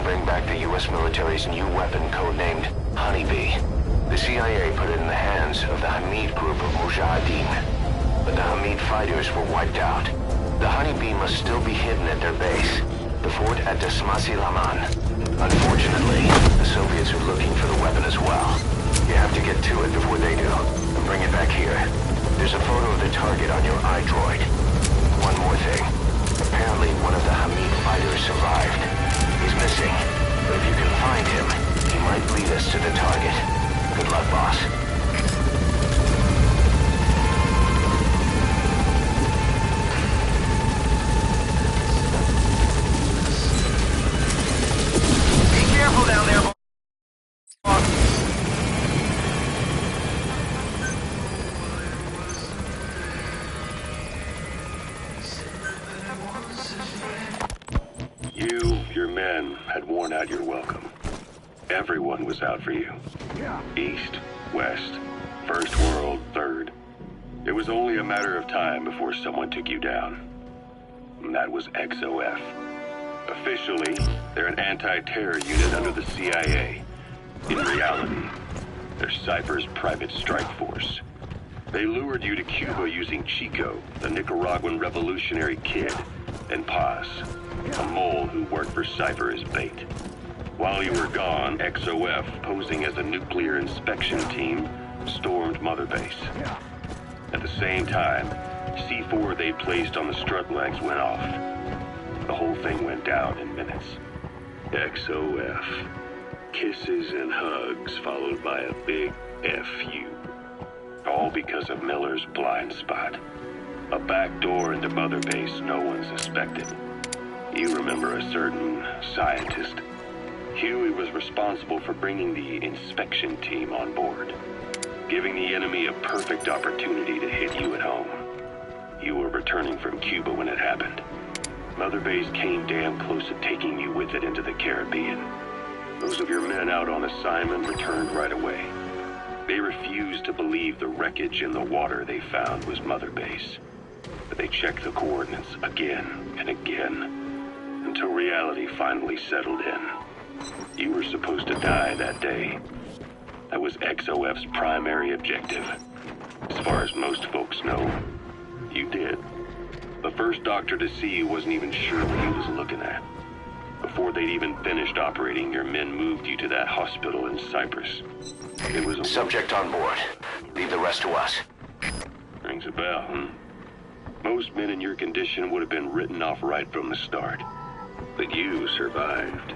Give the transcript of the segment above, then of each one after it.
bring back the U.S. military's new weapon codenamed Honeybee. The CIA put it in the hands of the Hamid group of Mujahideen, but the Hamid fighters were wiped out. The Honeybee must still be hidden at their base, the fort at Desmasi Laman. Unfortunately, the Soviets are looking for the weapon as well. You have to get to it before they do, and bring it back here. There's a photo of the target on your iDroid. One more thing. Apparently one of the Hamid fighters survived. He's missing, but if you can find him, he might lead us to the target. Good luck, boss. Be careful down there, boss. Your men had worn out your welcome. Everyone was out for you. East, West, First World, Third. It was only a matter of time before someone took you down. And that was XOF. Officially, they're an anti-terror unit under the CIA. In reality, they're Cypher's private strike force. They lured you to Cuba using Chico, the Nicaraguan revolutionary kid, and Paz, a mole who worked for Cypher as bait. While you were gone, XOF, posing as a nuclear inspection team, stormed Mother Base. At the same time, C4 they placed on the strut legs went off. The whole thing went down in minutes. XOF. Kisses and hugs followed by a big F you. All because of Miller's blind spot. A back door into Mother Base no one suspected. You remember a certain scientist. Huey was responsible for bringing the inspection team on board, giving the enemy a perfect opportunity to hit you at home. You were returning from Cuba when it happened. Mother Base came damn close to taking you with it into the Caribbean. Those of your men out on assignment returned right away. They refused to believe the wreckage in the water they found was Mother Base. But they checked the coordinates again and again, until reality finally settled in. You were supposed to die that day. That was XOF's primary objective. As far as most folks know, you did. The first doctor to see you wasn't even sure what he was looking at. Before they'd even finished operating, your men moved you to that hospital in Cyprus. It was a subject on board. Leave the rest to us. Rings a bell, hmm? Most men in your condition would have been written off right from the start. But you survived.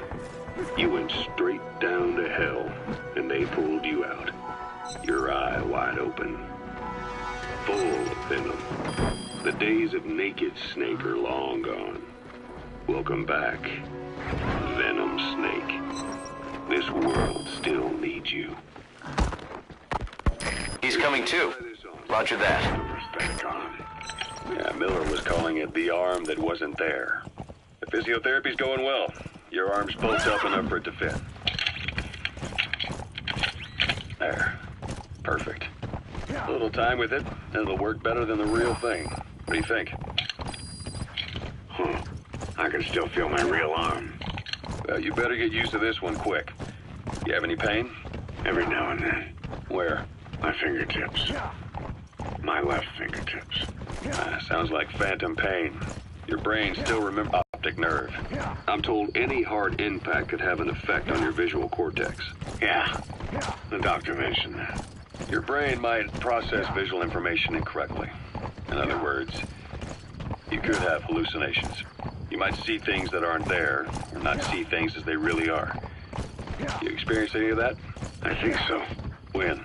You went straight down to hell, and they pulled you out. Your eye wide open. Full of venom. The days of naked Snake are long gone. Welcome back, Venom Snake. This world still needs you. He's coming too. Roger that. Yeah, Miller was calling it the arm that wasn't there. The physiotherapy's going well. Your arm's bulked up enough for it to fit. There. Perfect. A little time with it, and it'll work better than the real thing. What do you think? I can still feel my real arm. Well, you better get used to this one quick. You have any pain? Every now and then. Where? My fingertips. My left fingertips. Sounds like phantom pain. Your brain still remembers optic nerve. I'm told any hard impact could have an effect on your visual cortex. Yeah, the doctor mentioned that. Your brain might process visual information incorrectly. In other words, you could have hallucinations. You might see things that aren't there, or not see things as they really are. You experience any of that? I think so. When?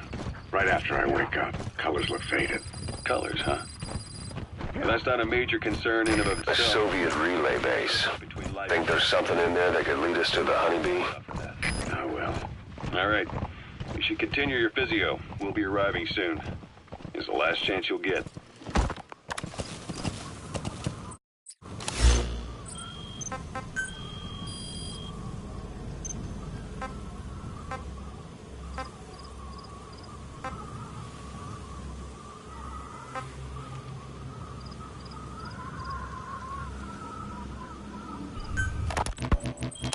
Right after I wake up. Colors look faded. Colors, huh? Well, that's not a major concern in and of A itself. Soviet relay base. Think there's something in there that could lead us to the Honeybee? I will. All right. You should continue your physio. We'll be arriving soon. It's the last chance you'll get.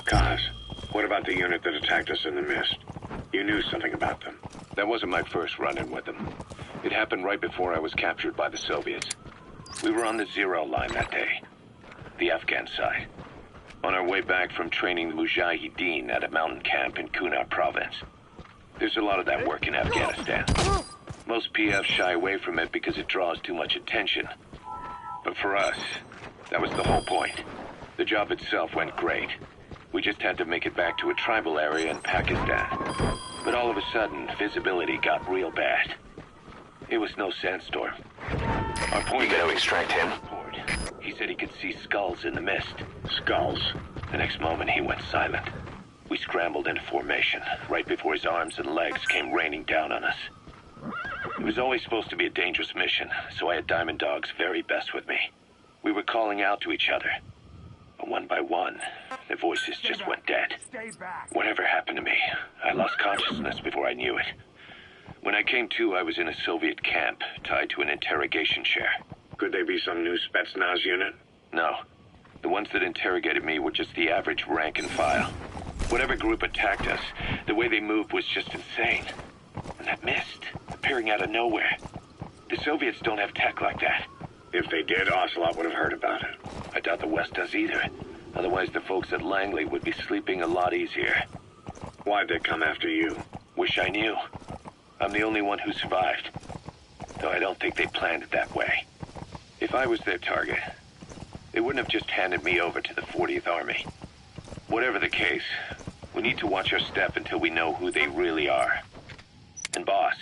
Guys, What about the unit that attacked us in the mist? You knew something about them. That wasn't my first run-in with them. It happened right before I was captured by the Soviets. We were on the zero line that day, the Afghan side, on our way back from training the Mujahideen at a mountain camp in Kunar province. There's a lot of that work in Afghanistan. Most PFs shy away from it because it draws too much attention. But for us, that was the whole point. The job itself went great. We just had to make it back to a tribal area in Pakistan. But all of a sudden, visibility got real bad. It was no sandstorm. Our point... You gotta extract him. He said he could see skulls in the mist. Skulls. The next moment, he went silent. We scrambled into formation, right before his arms and legs came raining down on us. It was always supposed to be a dangerous mission, so I had Diamond Dog's very best with me. We were calling out to each other. But one by one, their voices just went dead. Whatever happened to me, I lost consciousness before I knew it. When I came to, I was in a Soviet camp, tied to an interrogation chair. Could they be some new Spetsnaz unit? No. The ones that interrogated me were just the average rank and file. Whatever group attacked us, the way they moved was just insane. And that mist, appearing out of nowhere. The Soviets don't have tech like that. If they did, Ocelot would have heard about it. I doubt the West does either. Otherwise, the folks at Langley would be sleeping a lot easier. Why'd they come after you? Wish I knew. I'm the only one who survived. Though I don't think they planned it that way. If I was their target, they wouldn't have just handed me over to the 40th Army. Whatever the case, we need to watch our step until we know who they really are. And boss,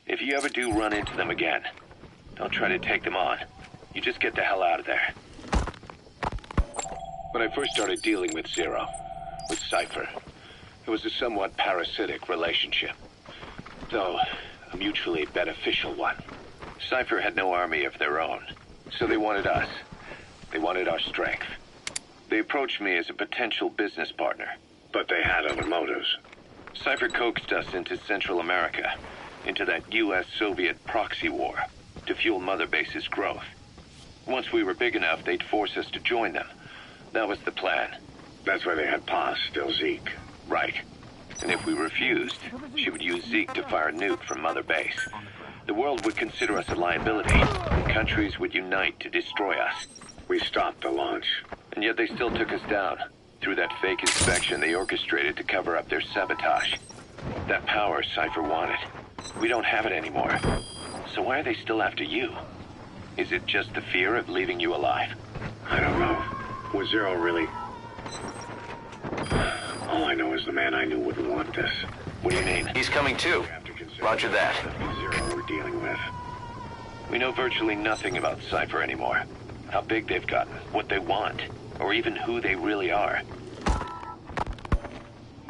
if you ever do run into them again, don't try to take them on. You just get the hell out of there. When I first started dealing with Zero, with Cypher, it was a somewhat parasitic relationship. Though, a mutually beneficial one. Cypher had no army of their own, so they wanted us. They wanted our strength. They approached me as a potential business partner. But they had other motives. Cypher coaxed us into Central America, into that U.S.-Soviet proxy war, to fuel Mother Base's growth. Once we were big enough, they'd force us to join them. That was the plan. That's why they had Paz, still Zeke. Right. And if we refused, she would use Zeke to fire a nuke from Mother Base. The world would consider us a liability, and countries would unite to destroy us. We stopped the launch. And yet they still took us down, through that fake inspection they orchestrated to cover up their sabotage. That power Cypher wanted. We don't have it anymore. So why are they still after you? Is it just the fear of leaving you alive? I don't know. Was Zero really... All I know is the man I knew wouldn't want this. What do you mean? He's coming too. Roger that. Zero we're dealing with. We know virtually nothing about Cypher anymore. How big they've gotten, what they want, or even who they really are.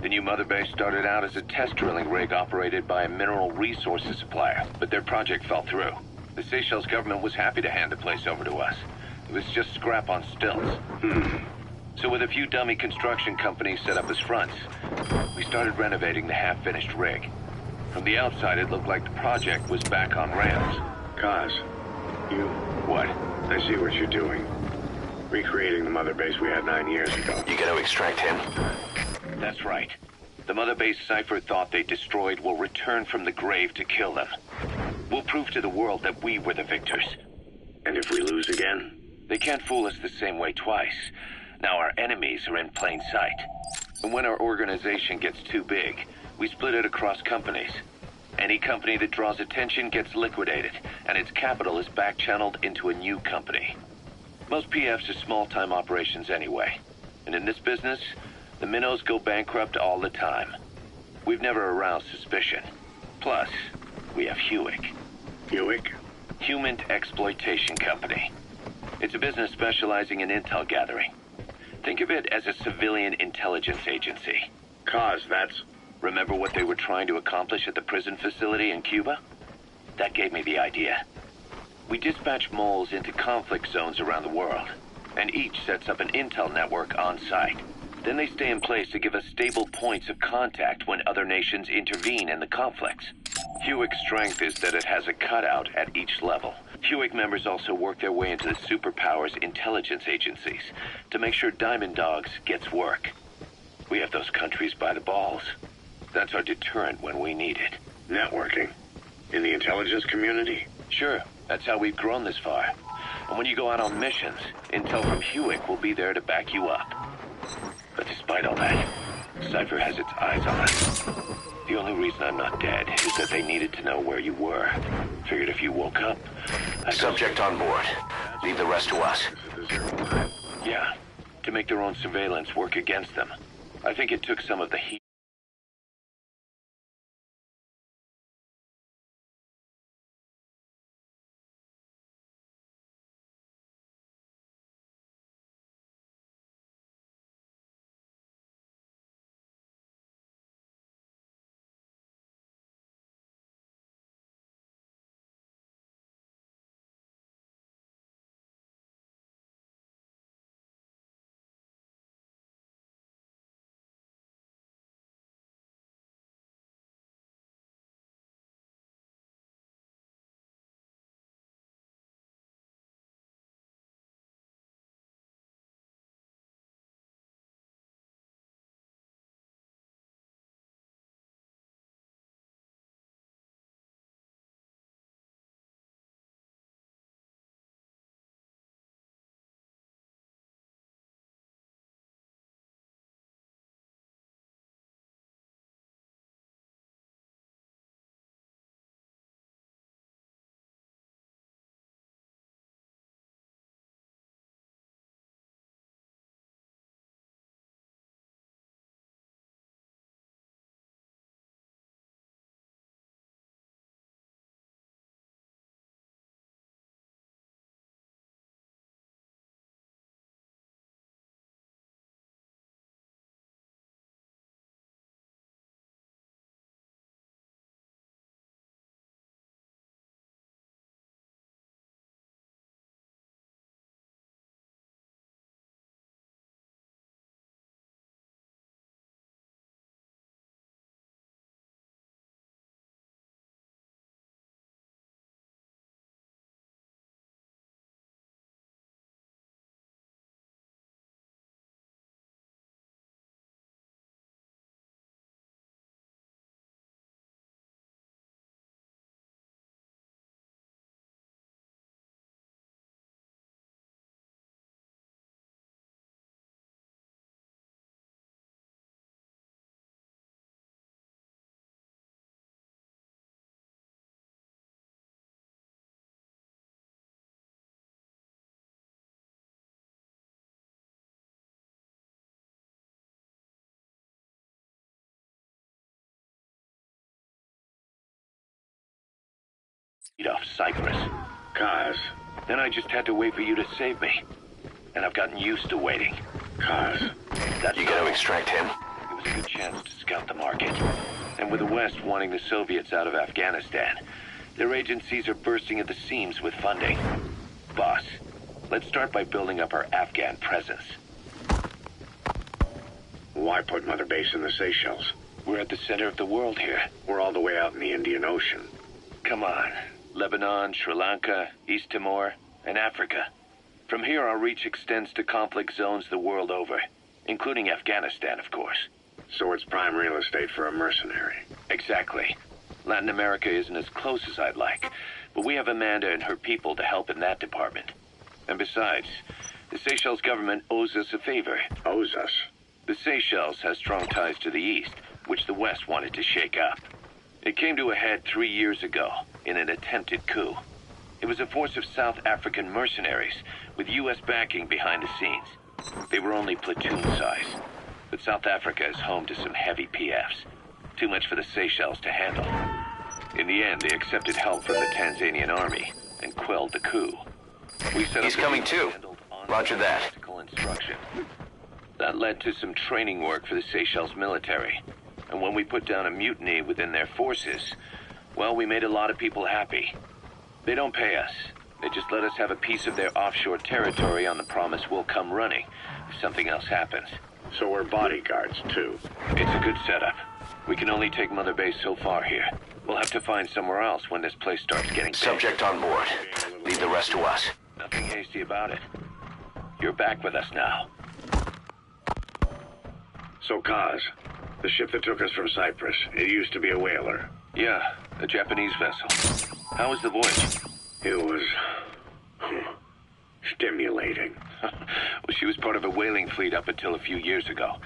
The new Mother Base started out as a test drilling rig operated by a mineral resources supplier, but their project fell through. The Seychelles government was happy to hand the place over to us. It was just scrap on stilts. So with a few dummy construction companies set up as fronts, we started renovating the half-finished rig. From the outside, it looked like the project was back on rails. Kaz, you... What? I see what you're doing. Recreating the Mother Base we had 9 years ago. You gotta extract him. That's right. The Mother Base Cypher thought they destroyed will return from the grave to kill them. We'll prove to the world that we were the victors. And if we lose again? They can't fool us the same way twice. Now our enemies are in plain sight. And when our organization gets too big, we split it across companies. Any company that draws attention gets liquidated, and its capital is back-channeled into a new company. Most PFs are small-time operations anyway. And in this business, the minnows go bankrupt all the time. We've never aroused suspicion. Plus, we have Hewick. Hewick? Human Exploitation Company. It's a business specializing in intel gathering. Think of it as a civilian intelligence agency. Kaz, that's... Remember what they were trying to accomplish at the prison facility in Cuba? That gave me the idea. We dispatch moles into conflict zones around the world, and each sets up an intel network on site. Then they stay in place to give us stable points of contact when other nations intervene in the conflicts. Hewick's strength is that it has a cutout at each level. Hewick members also work their way into the superpowers intelligence agencies to make sure Diamond Dogs gets work. We have those countries by the balls. That's our deterrent when we need it. Networking? In the intelligence community? Sure, that's how we've grown this far. And when you go out on missions, intel from Hewick will be there to back you up. But despite all that, Cypher has its eyes on us. The only reason I'm not dead is that they needed to know where you were. Figured if you woke up... Subject on board. Leave the rest to us. Yeah, to make their own surveillance work against them. I think it took some of the heat. Off Cyprus. Kaz. Then I just had to wait for you to save me. And I've gotten used to waiting. Kaz. That's You gotta extract him. It was a good chance to scout the market. And with the West wanting the Soviets out of Afghanistan, their agencies are bursting at the seams with funding. Boss, let's start by building up our Afghan presence. Why put Mother Base in the Seychelles? We're at the center of the world here. We're all the way out in the Indian Ocean. Come on. Lebanon, Sri Lanka, East Timor, and Africa. From here, our reach extends to conflict zones the world over, including Afghanistan, of course. So it's prime real estate for a mercenary. Exactly. Latin America isn't as close as I'd like, but we have Amanda and her people to help in that department. And besides, the Seychelles government owes us a favor. Owes us? The Seychelles has strong ties to the East, which the West wanted to shake up. It came to a head 3 years ago in an attempted coup. It was a force of South African mercenaries with U.S. backing behind the scenes. They were only platoon size, but South Africa is home to some heavy PFs. Too much for the Seychelles to handle. In the end, they accepted help from the Tanzanian army and quelled the coup. We set He's up coming too. Roger that. tactical instruction. That led to some training work for the Seychelles military. And when we put down a mutiny within their forces, well, we made a lot of people happy. They don't pay us. They just let us have a piece of their offshore territory on the promise we'll come running if something else happens. So we're bodyguards, too. It's a good setup. We can only take Mother Base so far here. We'll have to find somewhere else when this place starts getting big. Subject on board. Leave the rest to us. Nothing hasty about it. You're back with us now. So, Kaz, the ship that took us from Cyprus, it used to be a whaler. Yeah, a Japanese vessel. How was the voyage? It was... stimulating. Well, she was part of a whaling fleet up until a few years ago.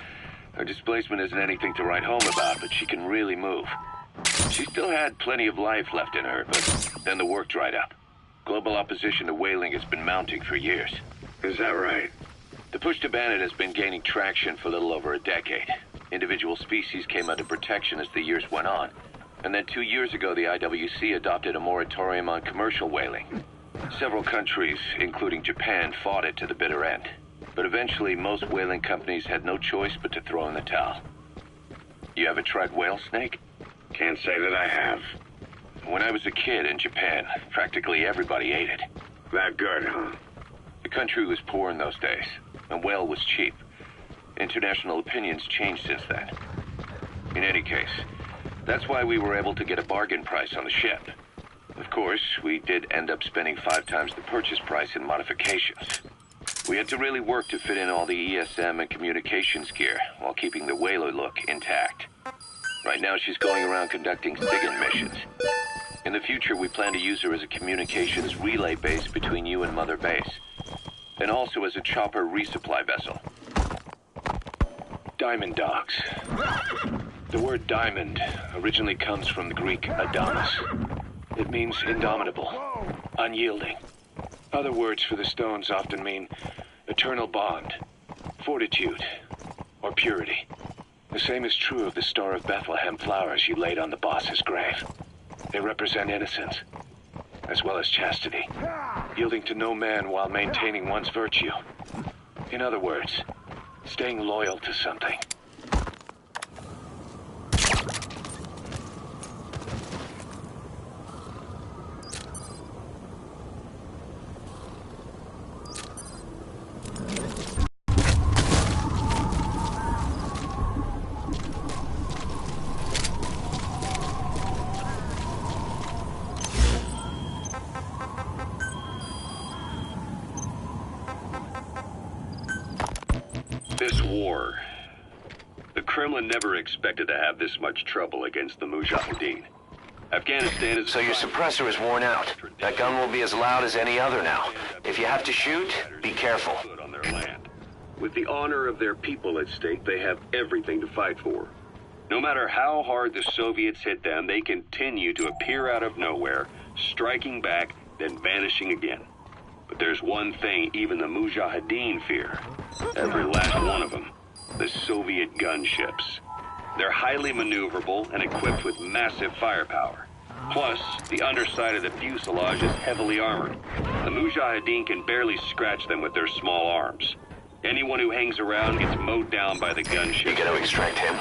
Her displacement isn't anything to write home about, but she can really move. She still had plenty of life left in her, but then the work dried up. Global opposition to whaling has been mounting for years. Is that right? The push to ban it has been gaining traction for a little over a decade. Individual species came under protection as the years went on. And then 2 years ago, the IWC adopted a moratorium on commercial whaling. Several countries, including Japan, fought it to the bitter end. But eventually, most whaling companies had no choice but to throw in the towel. You ever tried whale snake? Can't say that I have. When I was a kid in Japan, practically everybody ate it. That good, huh? The country was poor in those days, and whale was cheap. International opinions changed since then. In any case, that's why we were able to get a bargain price on the ship. Of course, we did end up spending 5 times the purchase price in modifications. We had to really work to fit in all the ESM and communications gear while keeping the whaler look intact. Right now, she's going around conducting SIGINT missions. In the future, we plan to use her as a communications relay base between you and Mother Base, and also as a chopper resupply vessel. Diamond dogs. The word diamond originally comes from the Greek adamas. It means indomitable, unyielding. Other words for the stones often mean eternal bond, fortitude, or purity. The same is true of the Star of Bethlehem flowers you laid on the boss's grave. They represent innocence, as well as chastity, yielding to no man while maintaining one's virtue. In other words, staying loyal to something. This war, the Kremlin never expected to have this much trouble against the Mujahideen. Afghanistan is... So your suppressor is worn out. That gun will be as loud as any other now. If you have to shoot, be careful. On their land. With the honor of their people at stake, they have everything to fight for. No matter how hard the Soviets hit them, they continue to appear out of nowhere, striking back, then vanishing again. But there's one thing even the Mujahideen fear. Every last one of them. The Soviet gunships. They're highly maneuverable and equipped with massive firepower. Plus, the underside of the fuselage is heavily armored. The Mujahideen can barely scratch them with their small arms. Anyone who hangs around gets mowed down by the gunships. You gotta extract him.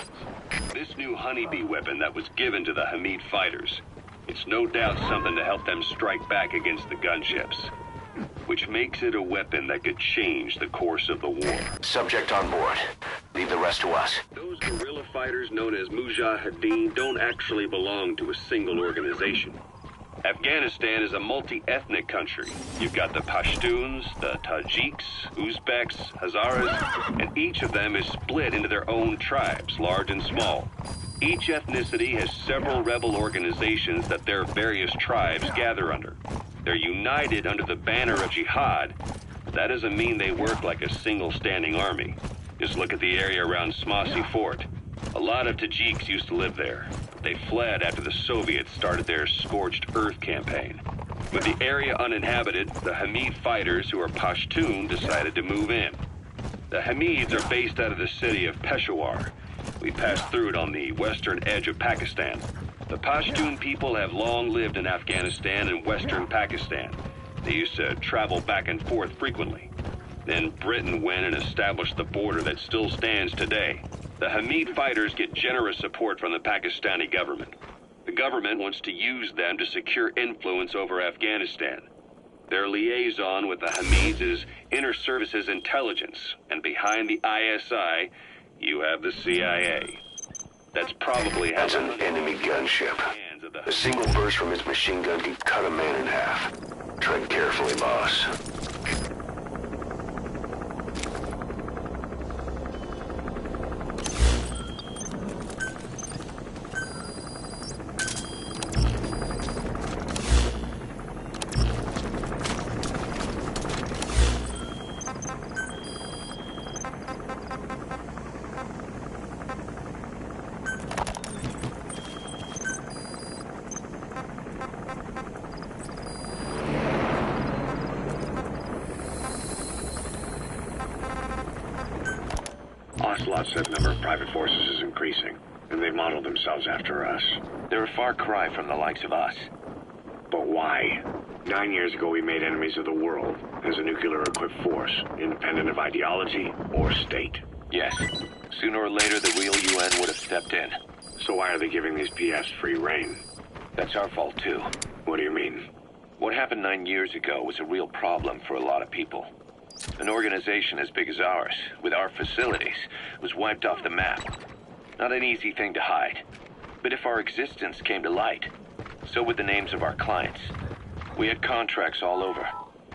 This new honeybee weapon that was given to the Hamid fighters, it's no doubt something to help them strike back against the gunships. Which makes it a weapon that could change the course of the war. Subject on board. Leave the rest to us. Those guerrilla fighters known as Mujahideen don't actually belong to a single organization. Afghanistan is a multi-ethnic country. You've got the Pashtuns, the Tajiks, Uzbeks, Hazaras, and each of them is split into their own tribes, large and small. Each ethnicity has several rebel organizations that their various tribes gather under. They're united under the banner of jihad, but that doesn't mean they work like a single standing army. Just look at the area around Smasi Fort. A lot of Tajiks used to live there. They fled after the Soviets started their Scorched Earth campaign. With the area uninhabited, the Hamid fighters, who are Pashtun, decided to move in. The Hamids are based out of the city of Peshawar. We passed through it on the western edge of Pakistan. The Pashtun people have long lived in Afghanistan and western Pakistan. They used to travel back and forth frequently. Then Britain went and established the border that still stands today. The Hamid fighters get generous support from the Pakistani government. The government wants to use them to secure influence over Afghanistan. Their liaison with the Hamids is Inter-Services Intelligence, and behind the ISI, you have the CIA. That's probably how... That's an enemy gunship. A single burst from its machine gun can cut a man in half. Tread carefully, boss. Ocelot said the number of private forces is increasing, and they've modeled themselves after us. They're a far cry from the likes of us. But why? 9 years ago, we made enemies of the world as a nuclear-equipped force, independent of ideology or state. Yes. Sooner or later, the real UN would have stepped in. So why are they giving these PFs free reign? That's our fault, too. What do you mean? What happened 9 years ago was a real problem for a lot of people. An organization as big as ours, with our facilities, was wiped off the map. Not an easy thing to hide. But if our existence came to light, so would the names of our clients. We had contracts all over,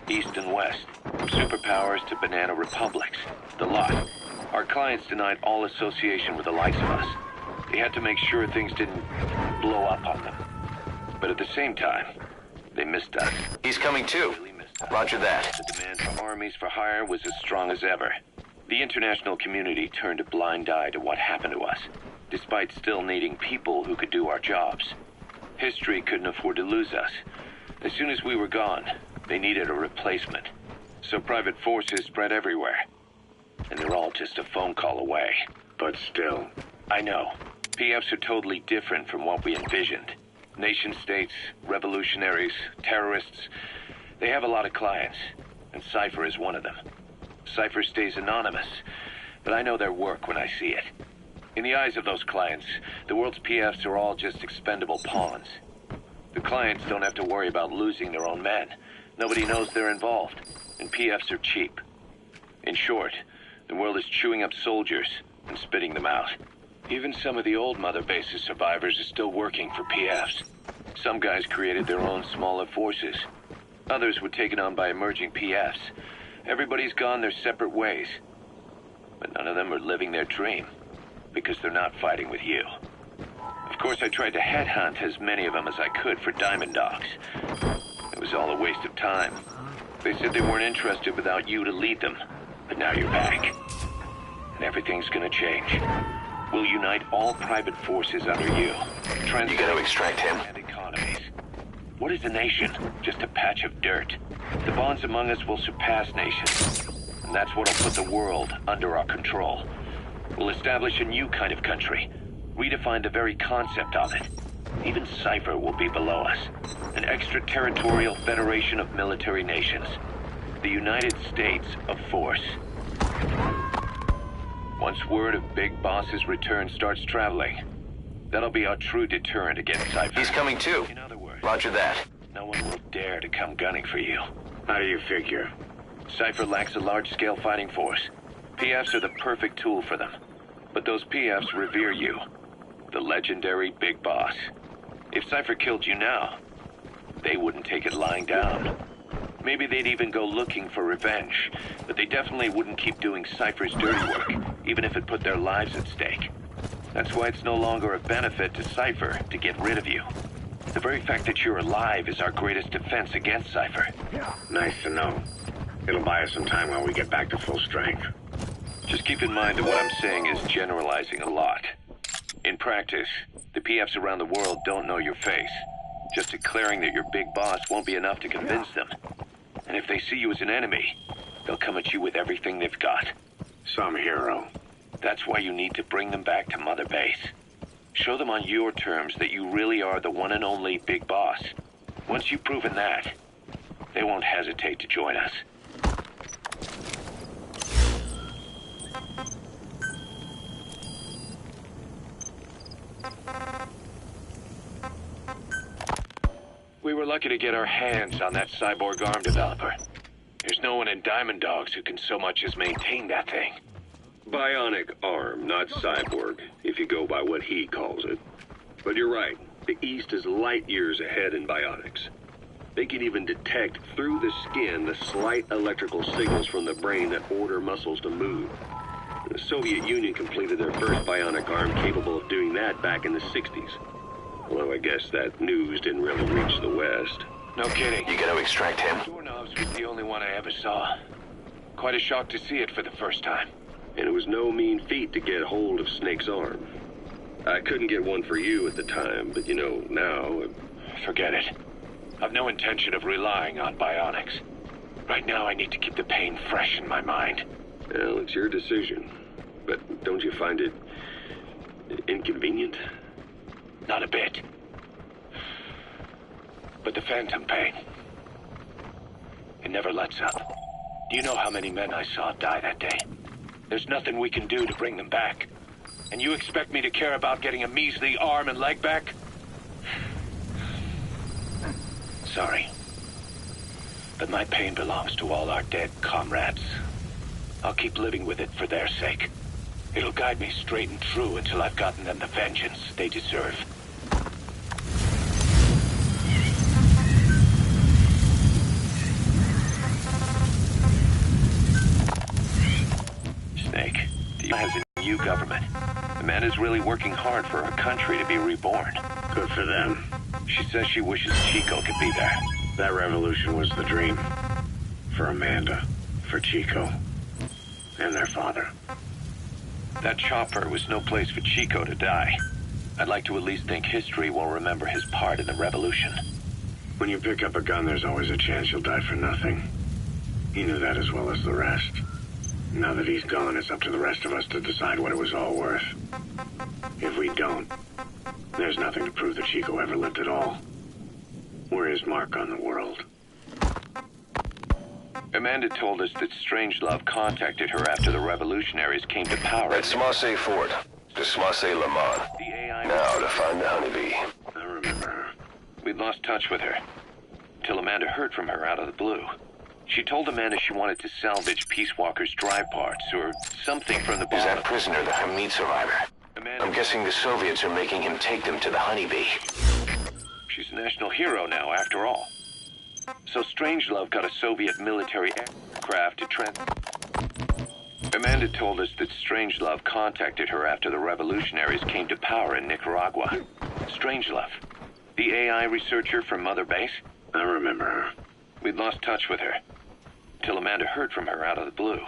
east and west, from superpowers to banana republics, the lot. Our clients denied all association with the likes of us. They had to make sure things didn't blow up on them. But at the same time, they missed us. He's coming too. Roger that. The demand for armies for hire was as strong as ever. The international community turned a blind eye to what happened to us, despite still needing people who could do our jobs. History couldn't afford to lose us. As soon as we were gone, they needed a replacement. So private forces spread everywhere. And they're all just a phone call away. But still. I know. PFs are totally different from what we envisioned. Nation-states, revolutionaries, terrorists. They have a lot of clients, and Cypher is one of them. Cypher stays anonymous, but I know their work when I see it. In the eyes of those clients, the world's PFs are all just expendable pawns. The clients don't have to worry about losing their own men. Nobody knows they're involved, and PFs are cheap. In short, the world is chewing up soldiers and spitting them out. Even some of the old Mother Base's survivors are still working for PFs. Some guys created their own smaller forces. Others were taken on by emerging PFs. Everybody's gone their separate ways. But none of them are living their dream, because they're not fighting with you. Of course, I tried to headhunt as many of them as I could for Diamond Dogs. It was all a waste of time. They said they weren't interested without you to lead them, but now you're back. And everything's gonna change. We'll unite all private forces under you. You gotta extract him. And economies. What is a nation? Just a patch of dirt. The bonds among us will surpass nations. And that's what'll put the world under our control. We'll establish a new kind of country. Redefine the very concept of it. Even Cypher will be below us. An extraterritorial federation of military nations. The United States of Force. Once word of Big Boss's return starts traveling, that'll be our true deterrent against Cypher. He's coming too. In other words, Roger that. No one will dare to come gunning for you. How do you figure? Cypher lacks a large-scale fighting force. PFs are the perfect tool for them. But those PFs revere you. The legendary Big Boss. If Cypher killed you now, they wouldn't take it lying down. Maybe they'd even go looking for revenge, but they definitely wouldn't keep doing Cypher's dirty work, even if it put their lives at stake. That's why it's no longer a benefit to Cypher to get rid of you. The very fact that you're alive is our greatest defense against Cypher. Nice to know. It'll buy us some time while we get back to full strength. Just keep in mind that what I'm saying is generalizing a lot. In practice, the PFs around the world don't know your face. Just declaring that you're Big Boss won't be enough to convince them. And if they see you as an enemy, they'll come at you with everything they've got. Some hero. That's why you need to bring them back to Mother Base. Show them on your terms that you really are the one and only Big Boss. Once you've proven that, they won't hesitate to join us. We were lucky to get our hands on that cyborg arm developer. There's no one in Diamond Dogs who can so much as maintain that thing. Bionic arm, not cyborg, if you go by what he calls it. But you're right, the East is light years ahead in bionics. They can even detect through the skin the slight electrical signals from the brain that order muscles to move. The Soviet Union completed their first bionic arm capable of doing that back in the 60s. Although I guess that news didn't really reach the West. No kidding. You gotta extract him. Doorknobs was the only one I ever saw. Quite a shock to see it for the first time. And it was no mean feat to get hold of Snake's arm. I couldn't get one for you at the time, but you know, now... Forget it. I've no intention of relying on bionics. Right now I need to keep the pain fresh in my mind. Well, it's your decision. But don't you find it inconvenient? Not a bit. But the phantom pain, it never lets up. Do you know how many men I saw die that day? There's nothing we can do to bring them back. And you expect me to care about getting a measly arm and leg back? Sorry. But my pain belongs to all our dead comrades. I'll keep living with it for their sake. It'll guide me straight and true until I've gotten them the vengeance they deserve. Snake, the U.S. has a new government. Amanda's really working hard for her country to be reborn. Good for them. She says she wishes Chico could be there. That revolution was the dream. For Amanda, for Chico, and their father. That chopper was no place for Chico to die. I'd like to at least think history will remember his part in the revolution. When you pick up a gun, there's always a chance you'll die for nothing. He knew that as well as the rest. Now that he's gone, it's up to the rest of us to decide what it was all worth. If we don't, there's nothing to prove that Chico ever lived at all. We're his mark on the world. Amanda told us that Strangelove contacted her after the revolutionaries came to power. At Smasse Fort, to Smasse Le Mans. The AI Now to find the honeybee. I remember her. We'd lost touch with her, till Amanda heard from her out of the blue. She told Amanda she wanted to salvage Peace Walker's drive parts, or something from the Is bottom. that prisoner the Hamid survivor? Amanda, I'm guessing the Soviets are making him take them to the honeybee. she's a national hero now, after all. So Strangelove got a Soviet military aircraft to Amanda told us that Strangelove contacted her after the revolutionaries came to power in Nicaragua. Strangelove, the AI researcher from Mother Base? I remember her. We'd lost touch with her, till Amanda heard from her out of the blue.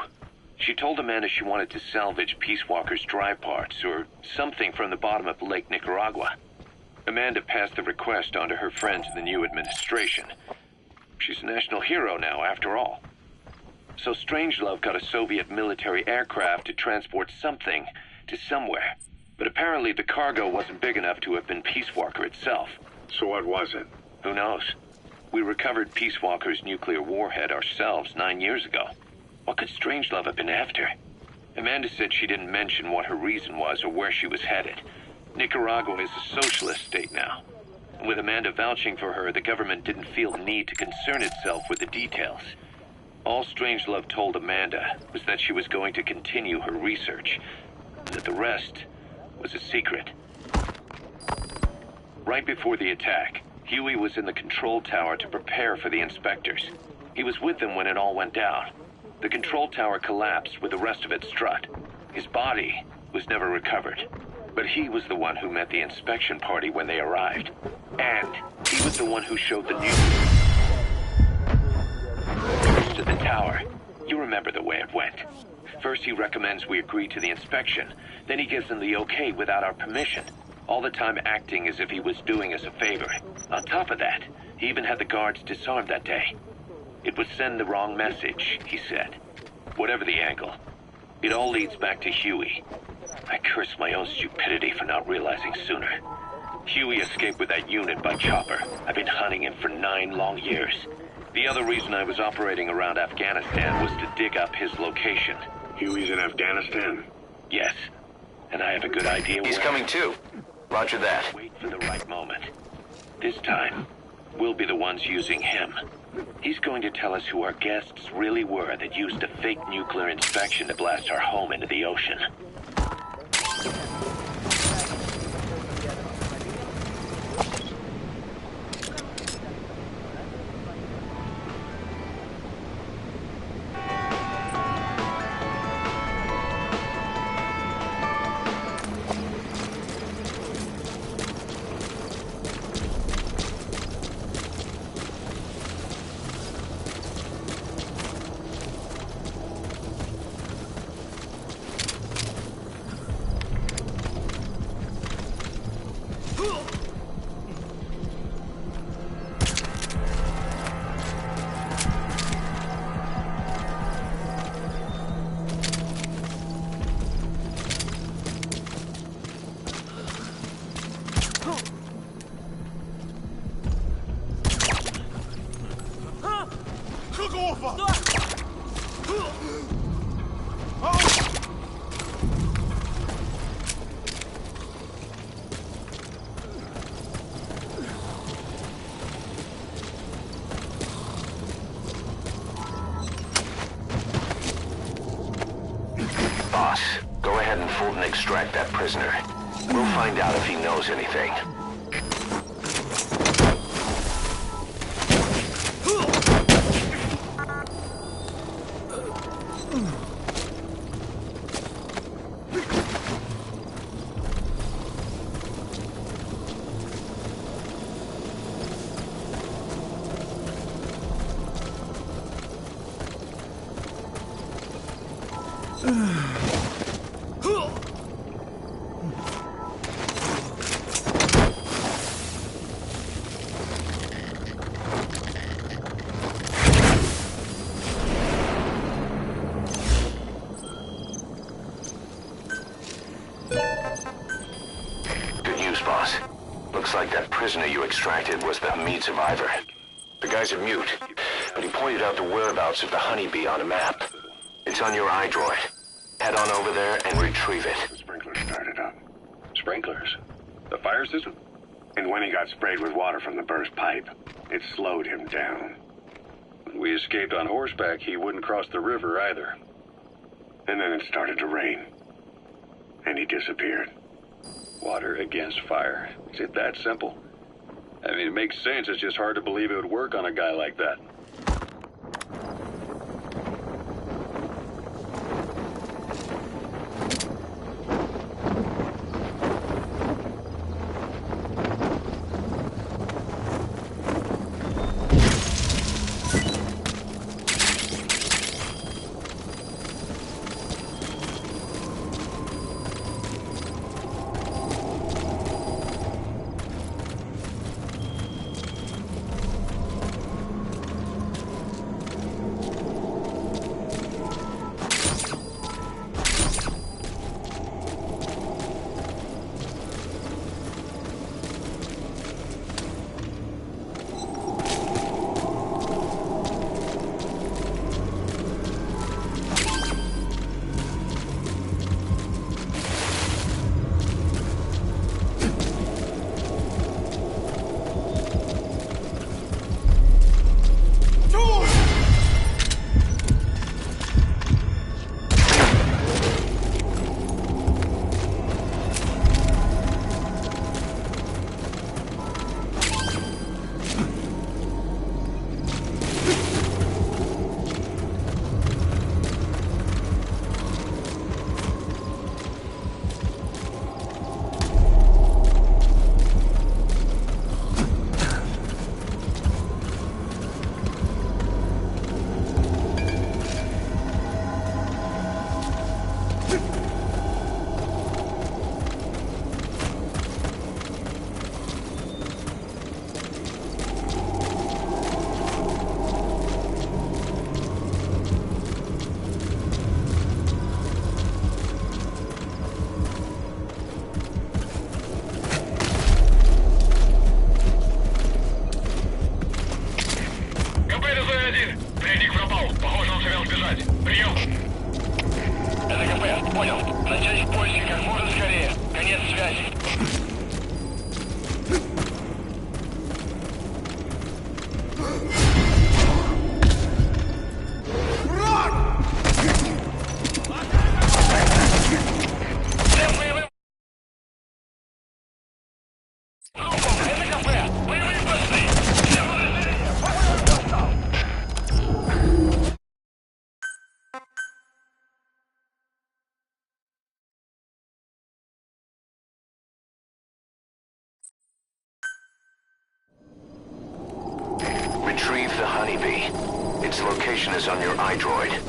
She told Amanda she wanted to salvage Peace Walker's drive parts, or something from the bottom of Lake Nicaragua. Amanda passed the request on to her friends in the new administration. She's a national hero now, after all. So Strangelove got a Soviet military aircraft to transport something to somewhere. But apparently the cargo wasn't big enough to have been Peace Walker itself. So what was it? Who knows? We recovered Peace Walker's nuclear warhead ourselves 9 years ago. What could Strangelove have been after? Amanda said she didn't mention what her reason was or where she was headed. Nicaragua is a socialist state now. With Amanda vouching for her, the government didn't feel the need to concern itself with the details. All Strangelove told Amanda was that she was going to continue her research, and that the rest was a secret. Right before the attack, Huey was in the control tower to prepare for the inspectors. He was with them when it all went down. The control tower collapsed with the rest of it struck. His body was never recovered, but he was the one who met the inspection party when they arrived. And he was the one who showed the news to the tower. You remember the way it went. First he recommends we agree to the inspection, then he gives them the okay without our permission, all the time acting as if he was doing us a favor. On top of that, he even had the guards disarmed that day. It would send the wrong message, he said. Whatever the angle, it all leads back to Huey. I curse my own stupidity for not realizing sooner. Huey escaped with that unit by chopper. I've been hunting him for 9 long years. The other reason I was operating around Afghanistan was to dig up his location. Huey's in Afghanistan? Yes, and I have a good idea He's coming too. Roger that. Wait for the right moment. This time, we'll be the ones using him. He's going to tell us who our guests really were that used a fake nuclear inspection to blast our home into the ocean. Boss, go ahead and Fulton extract that prisoner. We'll find out if he knows anything. Good news, boss. Looks like that prisoner you extracted was the Hamid survivor. The guy's a mute, but he pointed out the whereabouts of the honeybee on a map. It's on your iDroid. Head on over there and retrieve it. The sprinklers started up. Sprinklers? The fire system? And when he got sprayed with water from the burst pipe, it slowed him down. When we escaped on horseback, he wouldn't cross the river either. And then it started to rain. And he disappeared. Water against fire. Is it that simple? I mean, it makes sense. It's just hard to believe it would work on a guy like that. Retrieve the honeybee. Its location is on your iDroid.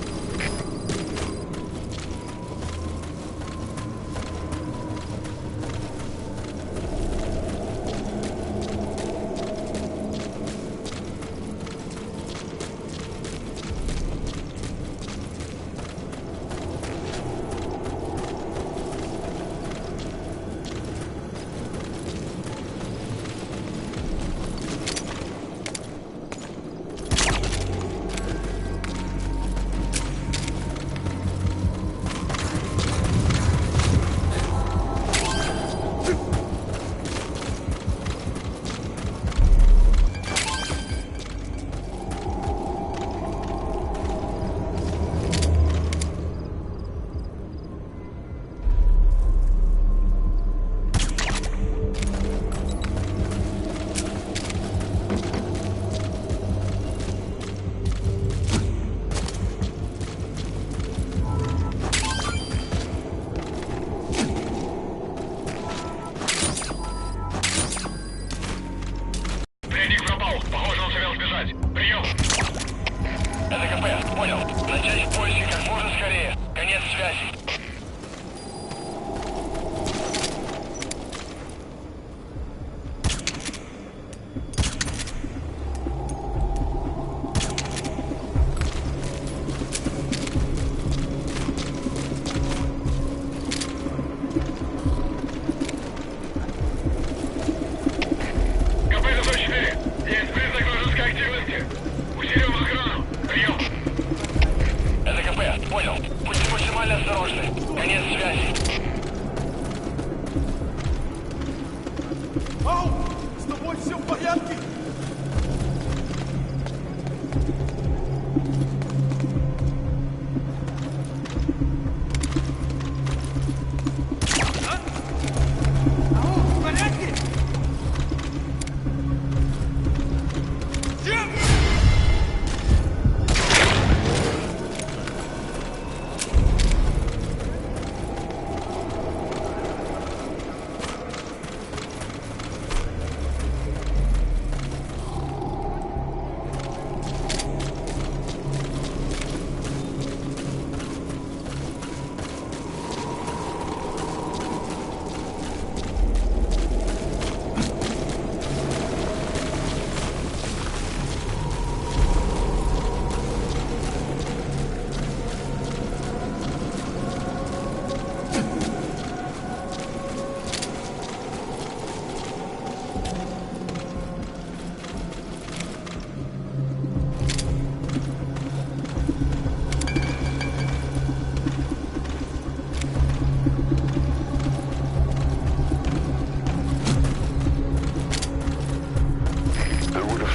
Прибывать. Прием. Это КП. Понял. Начать поиски как можно скорее. Конец связи.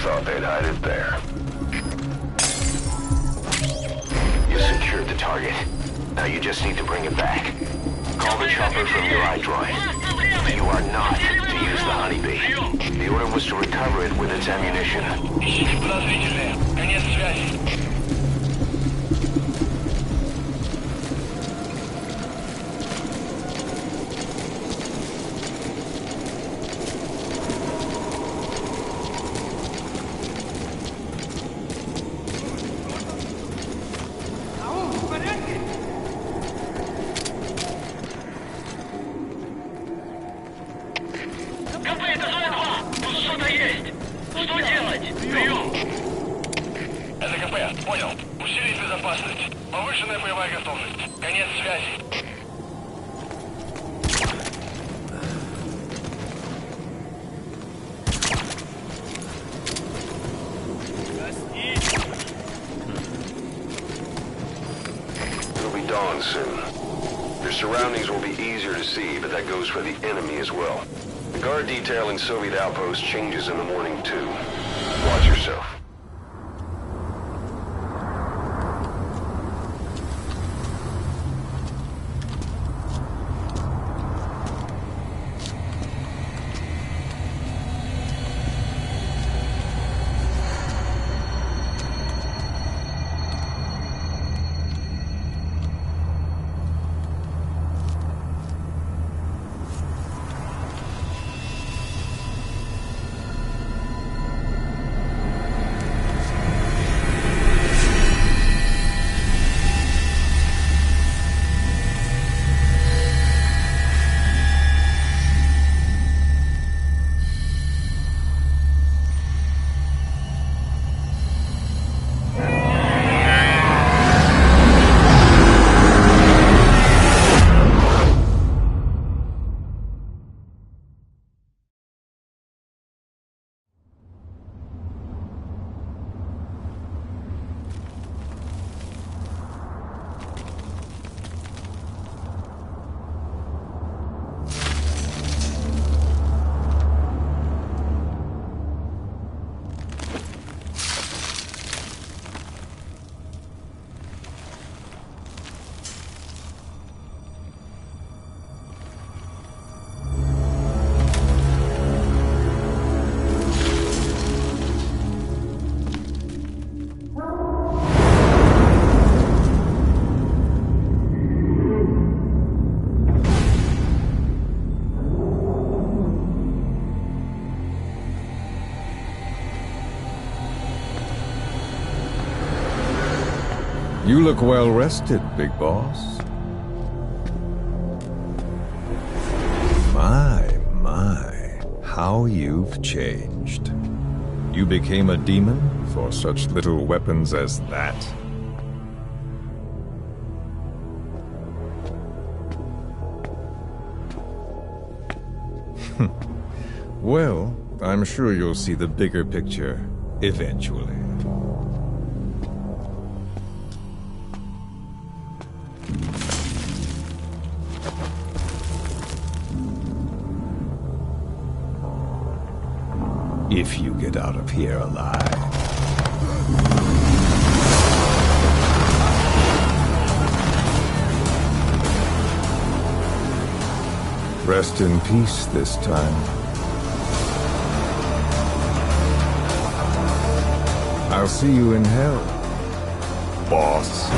Thought they'd hide it there. You secured the target. Now you just need to bring it back. Call the chopper from your iDroid. You are not to use the honeybee. The order was to recover it with its ammunition. Ищите подозрительные. Конец связи. Понял. Усилить безопасность. Повышенная боевая готовность. Конец связи. It'll be dawn soon. Your surroundings will be easier to see, but that goes for the enemy as well. The guard detail in Soviet outposts changes in the morning too. Watch yourself. You look well rested, big boss. My, how you've changed. You became a demon for such little weapons as that? Well, I'm sure you'll see the bigger picture eventually. If you get out of here alive. Rest in peace this time. I'll see you in hell, boss.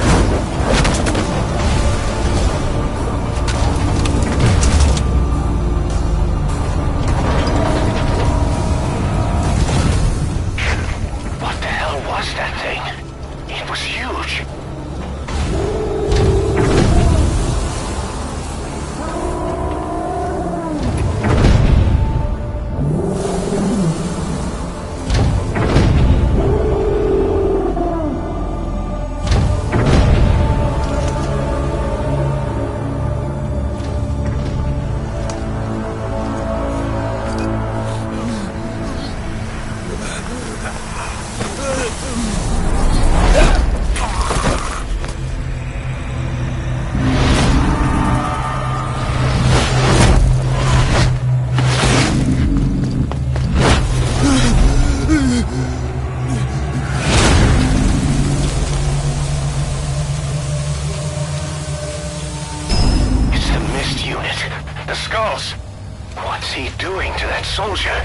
Soldier! Damn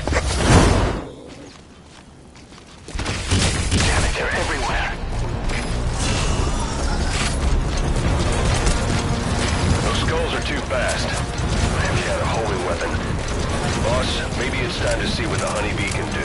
it, they're everywhere. Those skulls are too fast. I have had a homing weapon. Boss, maybe it's time to see what the honeybee can do.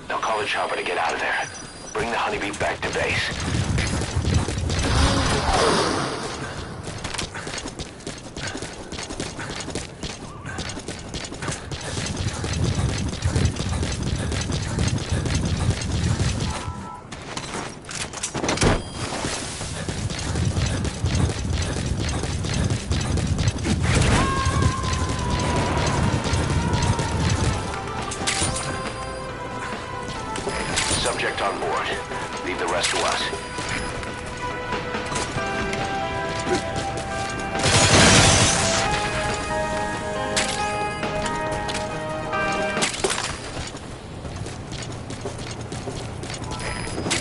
Now call the chopper to get out of there. Bring the honeybee back to base. Subject on board. Leave the rest to us.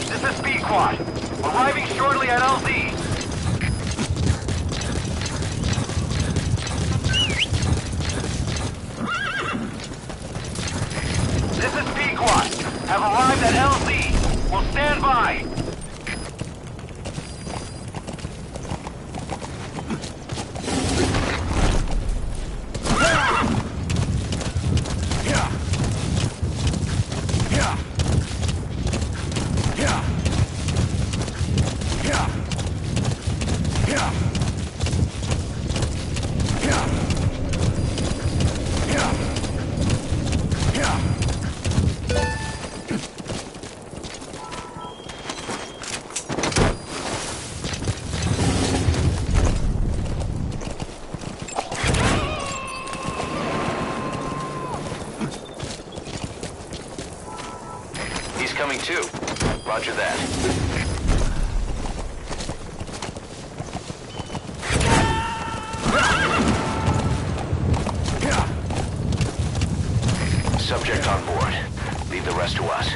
This is B-Quad. Arriving shortly at LZ. This is B-Quad. Have arrived at LZ. We'll stand by. incoming too. Roger that. Subject on board. Leave the rest to us.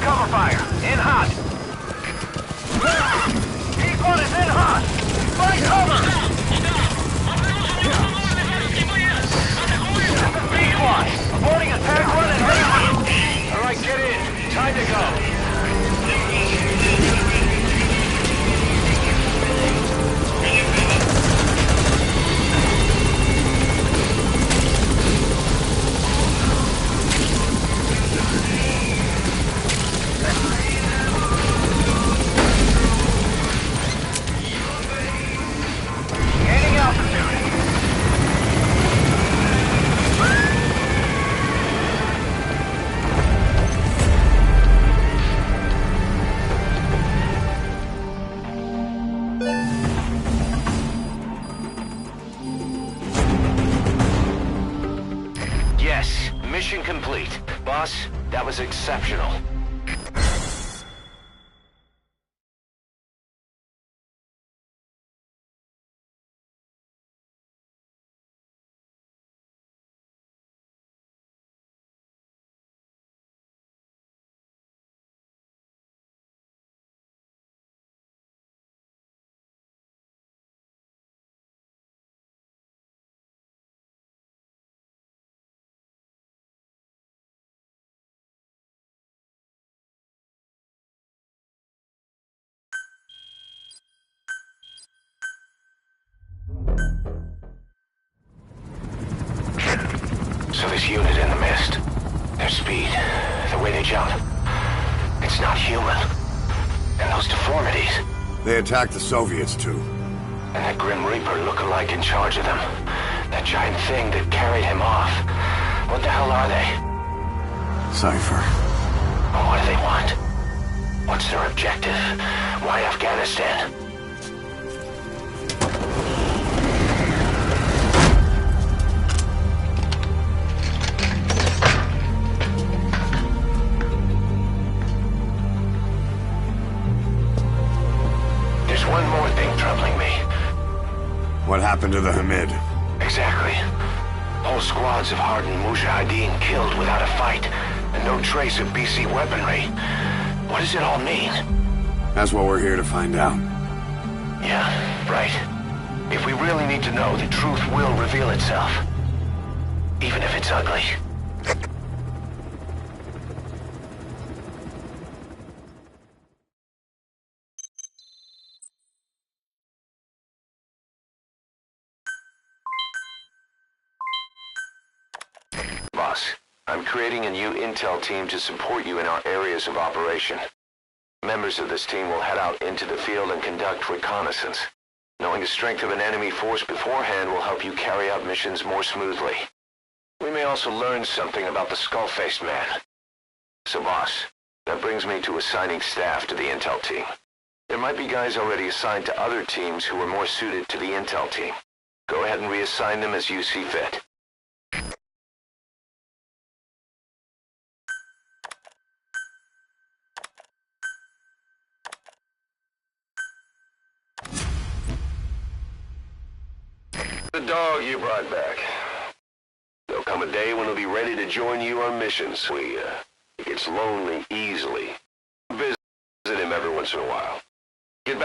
Cover fire! In hot! P1 is in hot! Find cover! P1, aborting attack run and heavy! Alright, get in. Time to go. Gaining altitude. Yes, mission complete. Boss, that was exceptional. So this unit in the mist, their speed, the way they jump, it's not human. And those deformities, They attacked the Soviets, too. and that Grim Reaper look-alike in charge of them, that giant thing that carried him off. What the hell are they? Cypher. And what do they want? What's their objective? Why Afghanistan? There's one more thing troubling me. What happened to the Hamid? Exactly. Whole squads of hardened Mujahideen killed without a fight, and no trace of BC weaponry. What does it all mean? That's what we're here to find out. Yeah, right. If we really need to know, the truth will reveal itself. Even if it's ugly. Boss, I'm creating a new intel team to support you in our areas of operation. Members of this team will head out into the field and conduct reconnaissance. Knowing the strength of an enemy force beforehand will help you carry out missions more smoothly. We may also learn something about the skull-faced man. So boss, that brings me to assigning staff to the intel team. There might be guys already assigned to other teams who are more suited to the intel team. Go ahead and reassign them as you see fit. The dog you brought back. There'll come a day when he'll be ready to join you on missions. He gets lonely easily. Visit him every once in a while. Get back